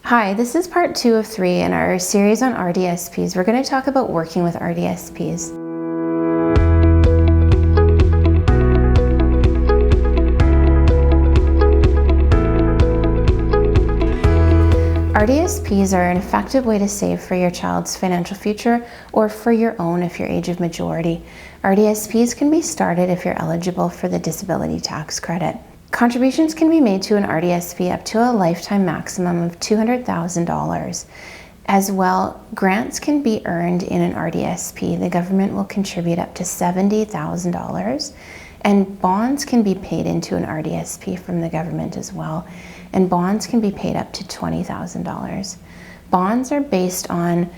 Hi, this is part 2 of 3 in our series on RDSPs. We're going to talk about working with RDSPs. RDSPs are an effective way to save for your child's financial future or for your own if you're age of majority. RDSPs can be started if you're eligible for the disability tax credit. Contributions can be made to an RDSP up to a lifetime maximum of $200,000. As well, grants can be earned in an RDSP. The government will contribute up to $70,000, and bonds can be paid into an RDSP from the government as well, and bonds can be paid up to $20,000. Bonds are based on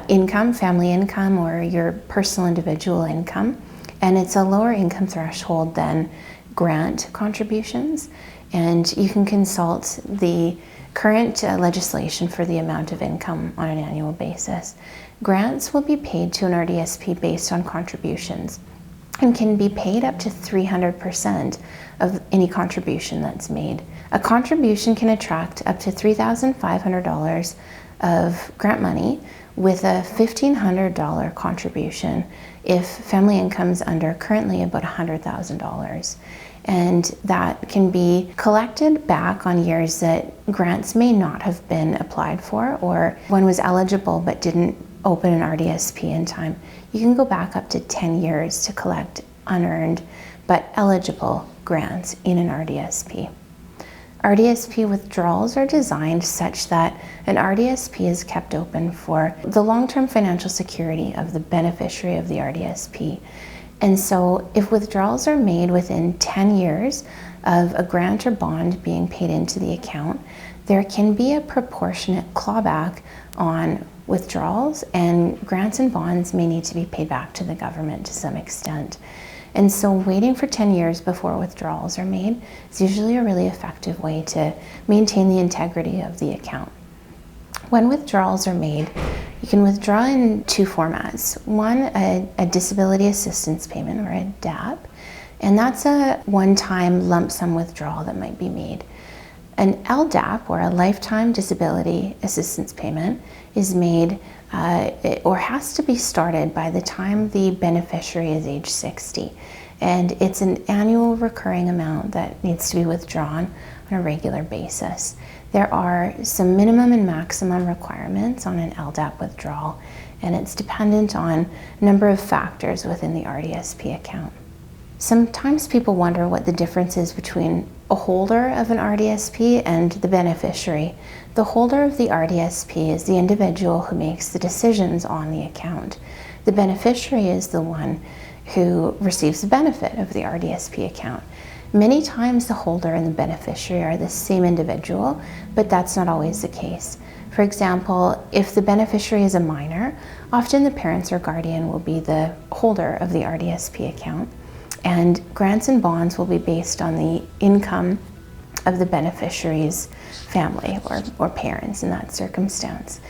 income, family income, or your personal individual income, and it's a lower income threshold than grant contributions, and you can consult the current legislation for the amount of income on an annual basis. Grants will be paid to an RDSP based on contributions and can be paid up to 300% of any contribution that's made. A contribution can attract up to $3,500 of grant money with a $1,500 contribution if family income is under currently about $100,000. And that can be collected back on years that grants may not have been applied for, or one was eligible but didn't open an RDSP in time. You can go back up to 10 years to collect unearned but eligible grants in an RDSP. RDSP withdrawals are designed such that an RDSP is kept open for the long-term financial security of the beneficiary of the RDSP. And so if withdrawals are made within 10 years of a grant or bond being paid into the account, there can be a proportionate clawback on withdrawals, and grants and bonds may need to be paid back to the government to some extent. And so waiting for 10 years before withdrawals are made is usually a really effective way to maintain the integrity of the account. When withdrawals are made, you can withdraw in two formats. One, a disability assistance payment, or a DAP, and that's a one-time lump sum withdrawal that might be made. An LDAP, or a lifetime disability assistance payment, is made or has to be started by the time the beneficiary is age 60. And it's an annual recurring amount that needs to be withdrawn on a regular basis. There are some minimum and maximum requirements on an LDAP withdrawal, and it's dependent on a number of factors within the RDSP account. Sometimes people wonder what the difference is between a holder of an RDSP and the beneficiary. The holder of the RDSP is the individual who makes the decisions on the account. The beneficiary is the one who receives the benefit of the RDSP account. Many times the holder and the beneficiary are the same individual, but that's not always the case. For example, if the beneficiary is a minor, often the parents or guardian will be the holder of the RDSP account, and grants and bonds will be based on the income of the beneficiary's family or parents in that circumstance.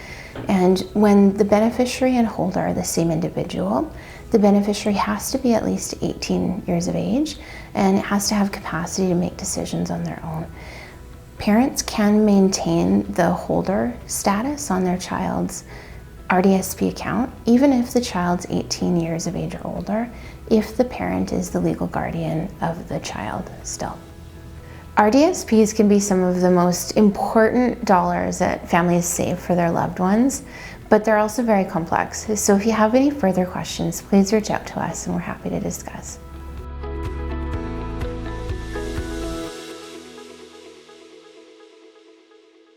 And when the beneficiary and holder are the same individual, the beneficiary has to be at least 18 years of age and has to have capacity to make decisions on their own. Parents can maintain the holder status on their child's RDSP account, even if the child's 18 years of age or older, if the parent is the legal guardian of the child still. RDSPs can be some of the most important dollars that families save for their loved ones, but they're also very complex. So if you have any further questions, please reach out to us and we're happy to discuss.